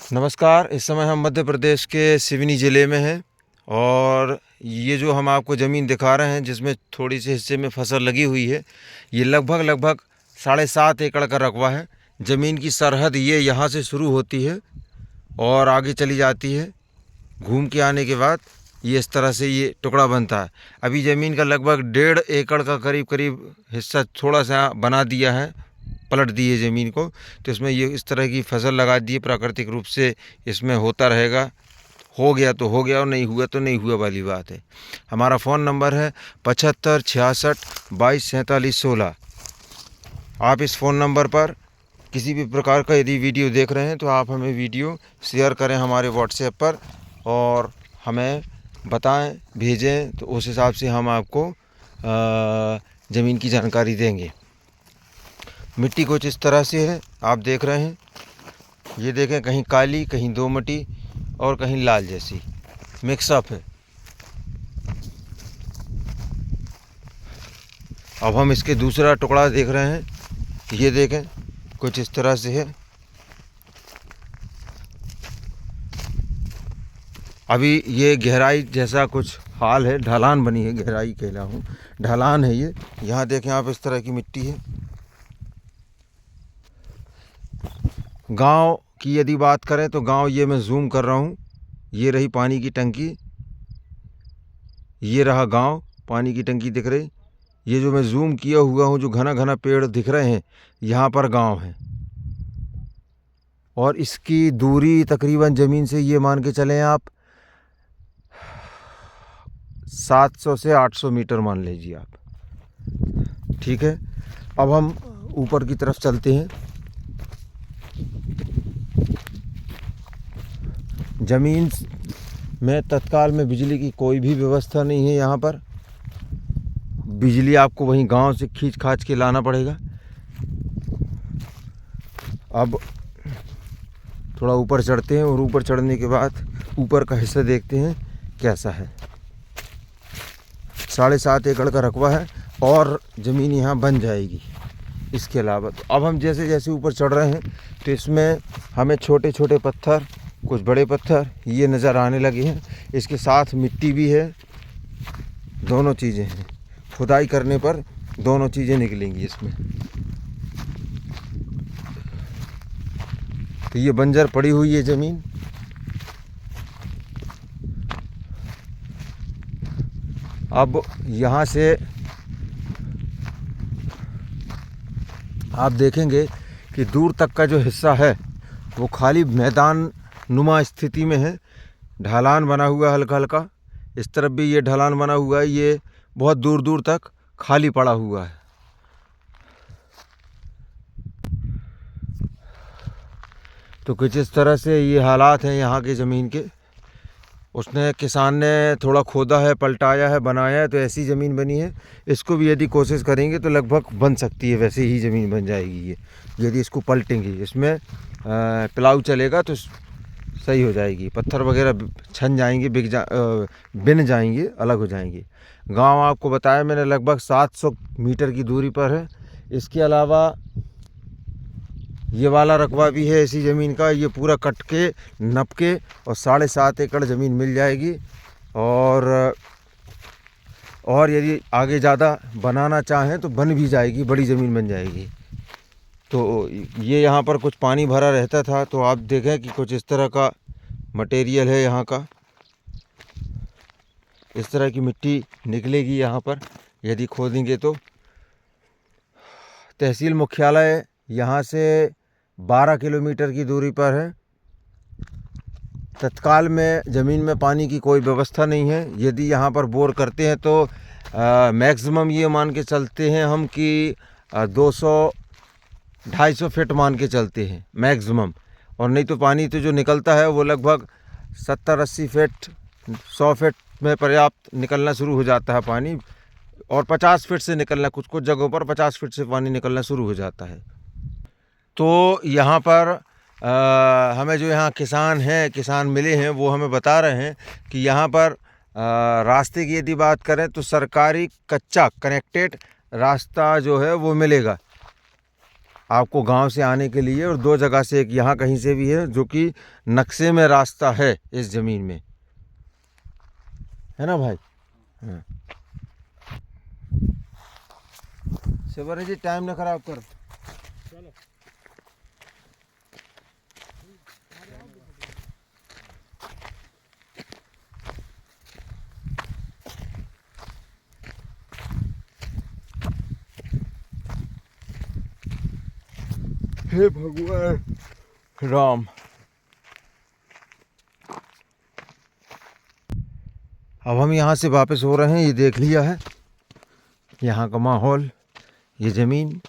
नमस्कार। इस समय हम मध्य प्रदेश के सिवनी ज़िले में हैं और ये जो हम आपको ज़मीन दिखा रहे हैं जिसमें थोड़ी सी हिस्से में फसल लगी हुई है, ये लगभग 7.5 एकड़ का रकबा है। ज़मीन की सरहद ये यहाँ से शुरू होती है और आगे चली जाती है। घूम के आने के बाद ये इस तरह से ये टुकड़ा बनता है। अभी ज़मीन का लगभग 1.5 एकड़ का करीब हिस्सा थोड़ा सा बना दिया है, पलट दी है ज़मीन को, तो इसमें ये इस तरह की फसल लगा दी है। प्राकृतिक रूप से इसमें होता रहेगा, हो गया तो हो गया और नहीं हुआ तो नहीं हुआ वाली बात है। हमारा फ़ोन नंबर है 75 66 22 47 16। आप इस फ़ोन नंबर पर किसी भी प्रकार का यदि वीडियो देख रहे हैं तो आप हमें वीडियो शेयर करें हमारे व्हाट्सएप पर और हमें बताएं, भेजें, तो उस हिसाब से हम आपको ज़मीन की जानकारी देंगे। मिट्टी कुछ इस तरह से है, आप देख रहे हैं। ये देखें, कहीं काली, कहीं दोमटी और कहीं लाल जैसी मिक्सअप है। अब हम इसके दूसरा टुकड़ा देख रहे हैं। ये देखें, कुछ इस तरह से है। अभी ये गहराई जैसा कुछ हाल है, ढलान बनी है, गहराई कहला हूँ, ढलान है ये। यहाँ देखें आप, इस तरह की मिट्टी है। गांव की यदि बात करें तो गांव ये मैं जूम कर रहा हूँ, ये रही पानी की टंकी, ये रहा गांव, पानी की टंकी दिख रही। ये जो मैं जूम किया हुआ हूँ, जो घना घना पेड़ दिख रहे हैं, यहाँ पर गांव है। और इसकी दूरी तकरीबन ज़मीन से ये मान के चलें आप 700 से 800 मीटर मान लीजिए आप। ठीक है, अब हम ऊपर की तरफ चलते हैं। ज़मीन में तत्काल में बिजली की कोई भी व्यवस्था नहीं है। यहाँ पर बिजली आपको वहीं गांव से खींच खाच के लाना पड़ेगा। अब थोड़ा ऊपर चढ़ते हैं और ऊपर चढ़ने के बाद ऊपर का हिस्सा देखते हैं कैसा है। 7.5 एकड़ का रकबा है और ज़मीन यहाँ बन जाएगी। इसके अलावा तो अब हम जैसे जैसे ऊपर चढ़ रहे हैं तो इसमें हमें छोटे छोटे पत्थर, कुछ बड़े पत्थर ये नज़र आने लगे हैं। इसके साथ मिट्टी भी है, दोनों चीज़ें हैं। खुदाई करने पर दोनों चीज़ें निकलेंगी इसमें। तो ये बंजर पड़ी हुई है ज़मीन। अब यहाँ से आप देखेंगे कि दूर तक का जो हिस्सा है वो खाली मैदान नुमा स्थिति में है। ढलान बना हुआ है हल्का हल्का, इस तरफ भी ये ढलान बना हुआ है। ये बहुत दूर दूर तक खाली पड़ा हुआ है। तो कुछ इस तरह से ये हालात हैं यहाँ के ज़मीन के। उसने किसान ने थोड़ा खोदा है, पलटाया है, बनाया है, तो ऐसी ज़मीन बनी है। इसको भी यदि कोशिश करेंगे तो लगभग बन सकती है, वैसे ही ज़मीन बन जाएगी ये। यदि इसको पलटेंगे, इसमें प्लाऊ चलेगा तो सही हो जाएगी। पत्थर वगैरह छन जाएंगे, बिन जाएंगे, अलग हो जाएंगे। गांव आपको बताया मैंने लगभग 700 मीटर की दूरी पर है। इसके अलावा ये वाला रकबा भी है इसी ज़मीन का। ये पूरा कट के नप के और 7.5 एकड़ ज़मीन मिल जाएगी। और यदि आगे ज़्यादा बनाना चाहें तो बन भी जाएगी, बड़ी ज़मीन बन जाएगी। तो ये यहाँ पर कुछ पानी भरा रहता था, तो आप देखें कि कुछ इस तरह का मटेरियल है यहाँ का। इस तरह की मिट्टी निकलेगी यहाँ पर यदि खोदेंगे तो। तहसील मुख्यालय यहाँ से 12 किलोमीटर की दूरी पर है। तत्काल में ज़मीन में पानी की कोई व्यवस्था नहीं है। यदि यहाँ पर बोर करते हैं तो मैक्सिमम ये मान के चलते हैं हम कि 200-250 फीट मान के चलते हैं मैक्सिमम। और नहीं तो पानी तो जो निकलता है वो लगभग 70-80 फीट, 100 फीट में पर्याप्त निकलना शुरू हो जाता है पानी। और 50 फीट से निकलना, कुछ कुछ जगहों पर 50 फीट से पानी निकलना शुरू हो जाता है। तो यहाँ पर हमें जो यहाँ किसान मिले हैं वो हमें बता रहे हैं कि यहाँ पर रास्ते की यदि बात करें तो सरकारी कच्चा कनेक्टेड रास्ता जो है वो मिलेगा। आपको गांव से आने के लिए, और 2 जगह से, एक यहाँ कहीं से भी है जो कि नक्शे में रास्ता है इस ज़मीन में, है ना भाई। हाँ शिवराज जी टाइम ना खराब कर। हे भगवान राम। अब हम यहाँ से वापस हो रहे हैं। ये देख लिया है यहाँ का माहौल, ये ज़मीन।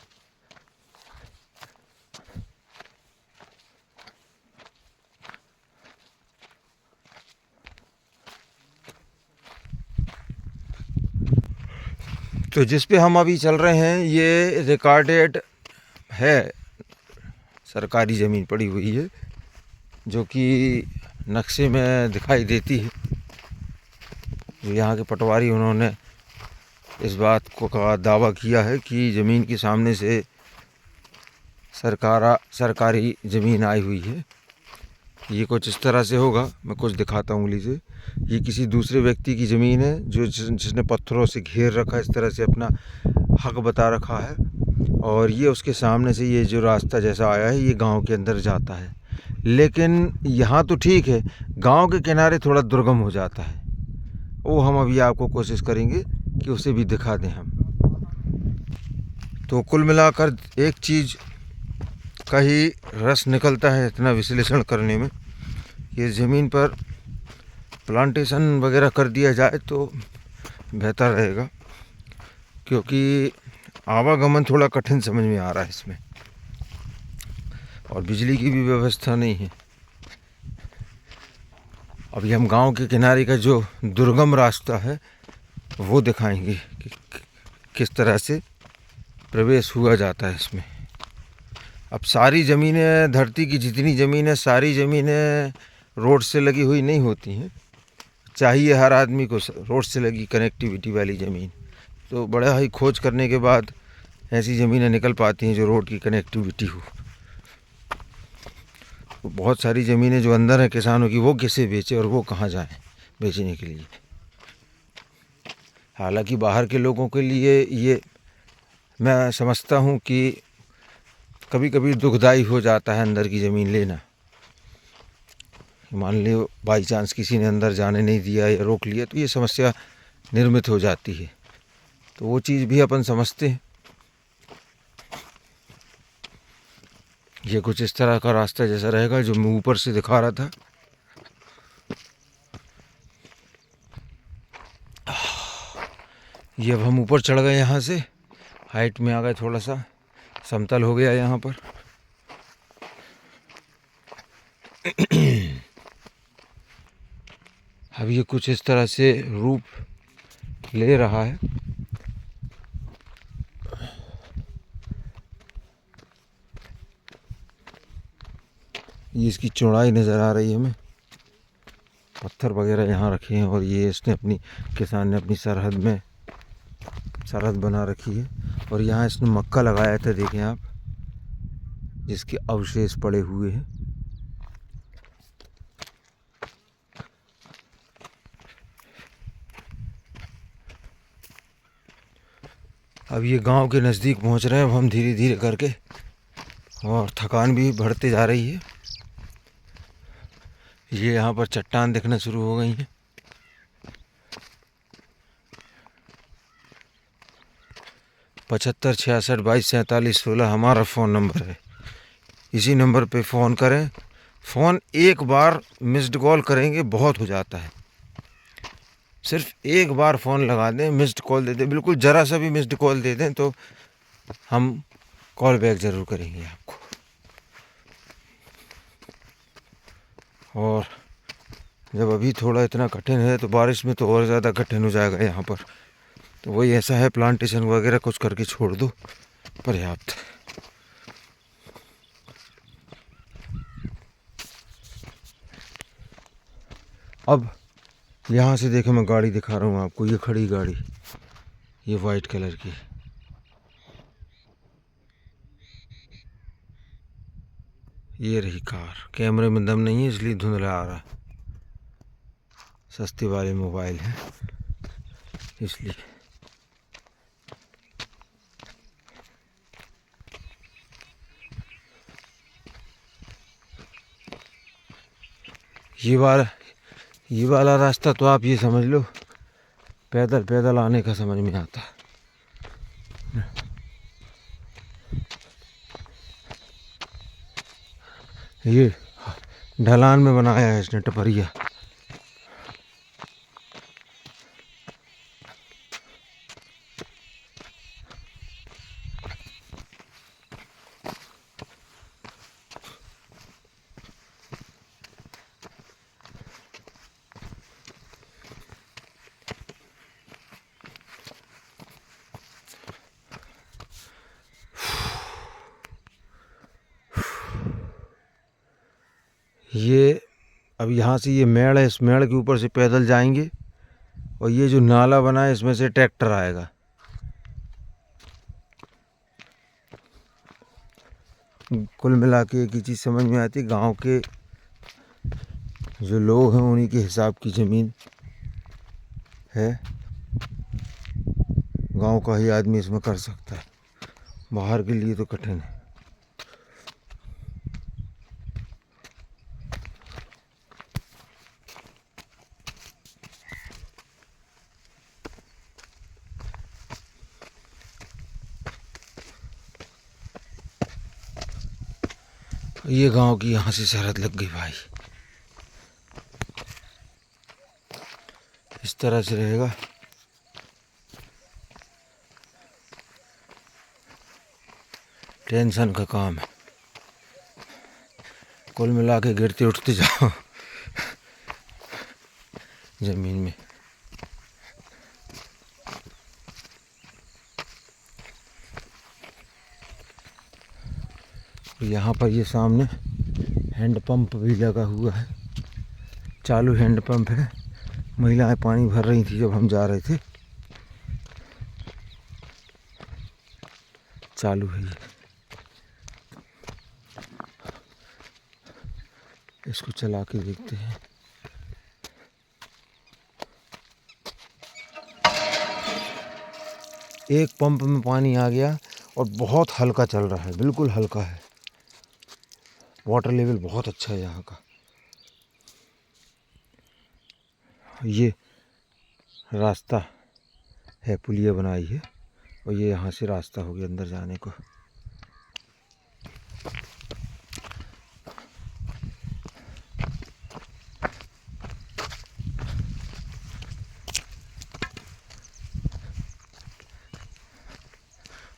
तो जिस पे हम अभी चल रहे हैं ये रिकॉर्डेड है, सरकारी ज़मीन पड़ी हुई है जो कि नक्शे में दिखाई देती है। जो यहाँ के पटवारी, उन्होंने इस बात को का दावा किया है कि ज़मीन के सामने से सरकारी ज़मीन आई हुई है। ये कुछ इस तरह से होगा, मैं कुछ दिखाता हूँ उंगली से। ये किसी दूसरे व्यक्ति की ज़मीन है जो जिसने पत्थरों से घेर रखा है, इस तरह से अपना हक बता रखा है। और ये उसके सामने से ये जो रास्ता जैसा आया है ये गांव के अंदर जाता है। लेकिन यहाँ तो ठीक है, गांव के किनारे थोड़ा दुर्गम हो जाता है। वो हम अभी आपको कोशिश करेंगे कि उसे भी दिखा दें हम। तो कुल मिलाकर एक चीज़ का ही रस निकलता है इतना विश्लेषण करने में, कि ज़मीन पर प्लांटेशन वगैरह कर दिया जाए तो बेहतर रहेगा, क्योंकि आवागमन थोड़ा कठिन समझ में आ रहा है इसमें, और बिजली की भी व्यवस्था नहीं है। अभी हम गांव के किनारे का जो दुर्गम रास्ता है वो दिखाएंगे कि किस तरह से प्रवेश हुआ जाता है इसमें। अब सारी ज़मीनें, धरती की जितनी ज़मीनें, सारी ज़मीनें रोड से लगी हुई नहीं होती हैं। चाहिए हर आदमी को रोड से लगी कनेक्टिविटी वाली ज़मीन। तो बड़ा ही खोज करने के बाद ऐसी ज़मीनें निकल पाती हैं जो रोड की कनेक्टिविटी हो। तो बहुत सारी ज़मीनें जो अंदर हैं किसानों की, वो कैसे बेचें और वो कहाँ जाएं बेचने के लिए। हालांकि बाहर के लोगों के लिए ये मैं समझता हूँ कि कभी कभी दुखदाई हो जाता है अंदर की ज़मीन लेना। मान लो बाई चांस किसी ने अंदर जाने नहीं दिया या रोक लिया तो ये समस्या निर्मित हो जाती है। तो वो चीज़ भी अपन समझते हैं। ये कुछ इस तरह का रास्ता जैसा रहेगा जो मैं ऊपर से दिखा रहा था। ये अब हम ऊपर चढ़ गए, यहाँ से हाइट में आ गए, थोड़ा सा समतल हो गया यहाँ पर। अब ये कुछ इस तरह से रूप ले रहा है। ये इसकी चौड़ाई नज़र आ रही है हमें। पत्थर वगैरह यहाँ रखे हैं और ये इसने किसान ने अपनी सरहद बना रखी है। और यहाँ इसने मक्का लगाया था, देखें आप, जिसके अवशेष पड़े हुए हैं। अब ये गांव के नज़दीक पहुंच रहे हैं अब हम धीरे धीरे करके, और थकान भी बढ़ते जा रही है। ये यहाँ पर चट्टान दिखना शुरू हो गई हैं। पचहत्तर 66 22 47 16 हमारा फ़ोन नंबर है। इसी नंबर पे फ़ोन करें। फ़ोन एक बार मिस्ड कॉल करेंगे बहुत हो जाता है। सिर्फ एक बार फ़ोन लगा दें, मिस्ड कॉल दे दें, बिल्कुल ज़रा सा भी मिस्ड कॉल दे दें तो हम कॉल बैक ज़रूर करेंगे आपको। और जब अभी थोड़ा इतना कठिन है तो बारिश में तो और ज़्यादा कठिन हो जाएगा यहाँ पर। तो वही ऐसा है, प्लांटेशन वगैरह कुछ करके छोड़ दो, पर्याप्त। अब यहाँ से देखें, मैं गाड़ी दिखा रहा हूँ आपको। ये खड़ी गाड़ी, ये वाइट कलर की, ये रही कार। कैमरे में दम नहीं है इसलिए धुंधला आ रहा है, सस्ते वाले मोबाइल है इसलिए। ये वाला रास्ता तो आप ये समझ लो पैदल पैदल आने का समझ में आता है। ये ढलान में बनाया है इसने टपरिया। ये अब यहाँ से ये मेड़ है, इस मेड़ के ऊपर से पैदल जाएंगे और ये जो नाला बना है इसमें से ट्रैक्टर आएगा। कुल मिला के एक ही चीज़ समझ में आती, गांव के जो लोग हैं उन्हीं के हिसाब की ज़मीन है। गांव का ही आदमी इसमें कर सकता है, बाहर के लिए तो कठिन है। ये गांव की यहाँ से सरहद लग गई भाई। इस तरह से रहेगा। टेंशन का काम है, कुल मिला के गिरते उठते जाओ ज़मीन में। यहाँ पर ये सामने हैंड पंप भी लगा हुआ है, चालू हैंड पंप है। महिलाएं पानी भर रही थी जब हम जा रहे थे, चालू है ये। इसको चला के देखते हैं। एक पंप में पानी आ गया और बहुत हल्का चल रहा है, बिल्कुल हल्का है। वाटर लेवल बहुत अच्छा है यहाँ का। ये रास्ता है, पुलिया बनाई है और ये यहाँ से रास्ता हो गया अंदर जाने को।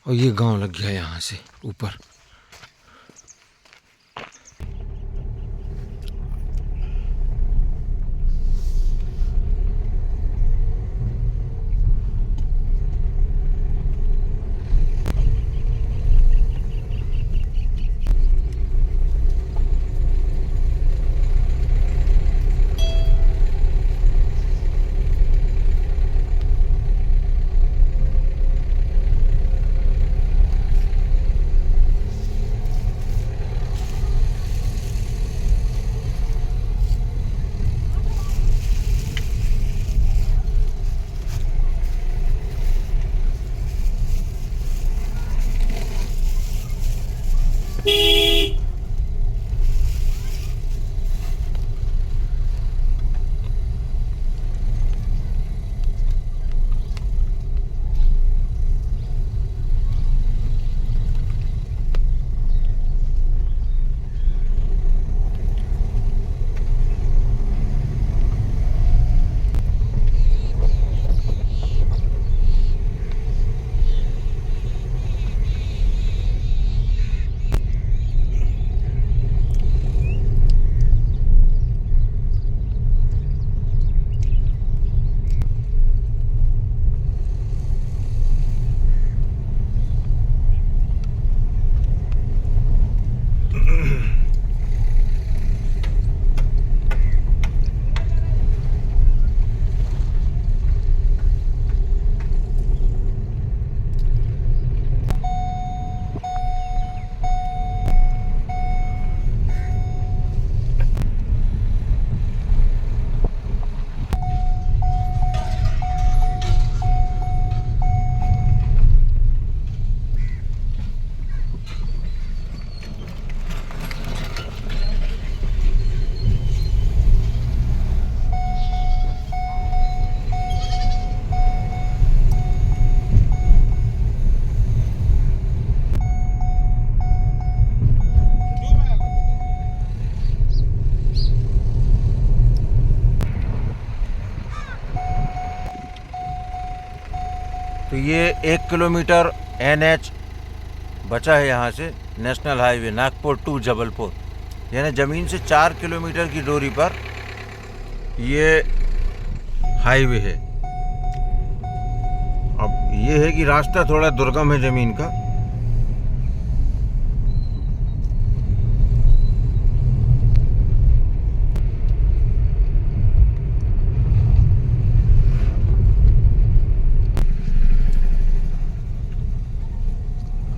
और ये गांव लग गया यहाँ से ऊपर। तो ये 1 किलोमीटर NH बचा है यहाँ से, national highway Nagpur to Jabalpur, यानी ज़मीन से 4 किलोमीटर की दूरी पर ये हाईवे है। अब ये है कि रास्ता थोड़ा दुर्गम है ज़मीन का।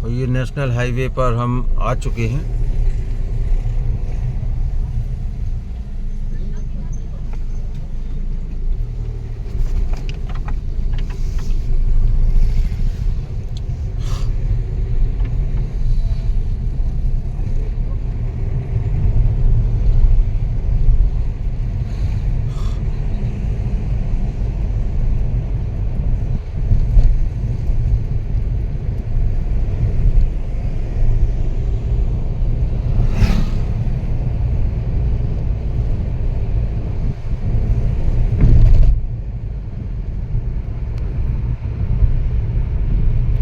और ये नेशनल हाईवे पर हम आ चुके हैं।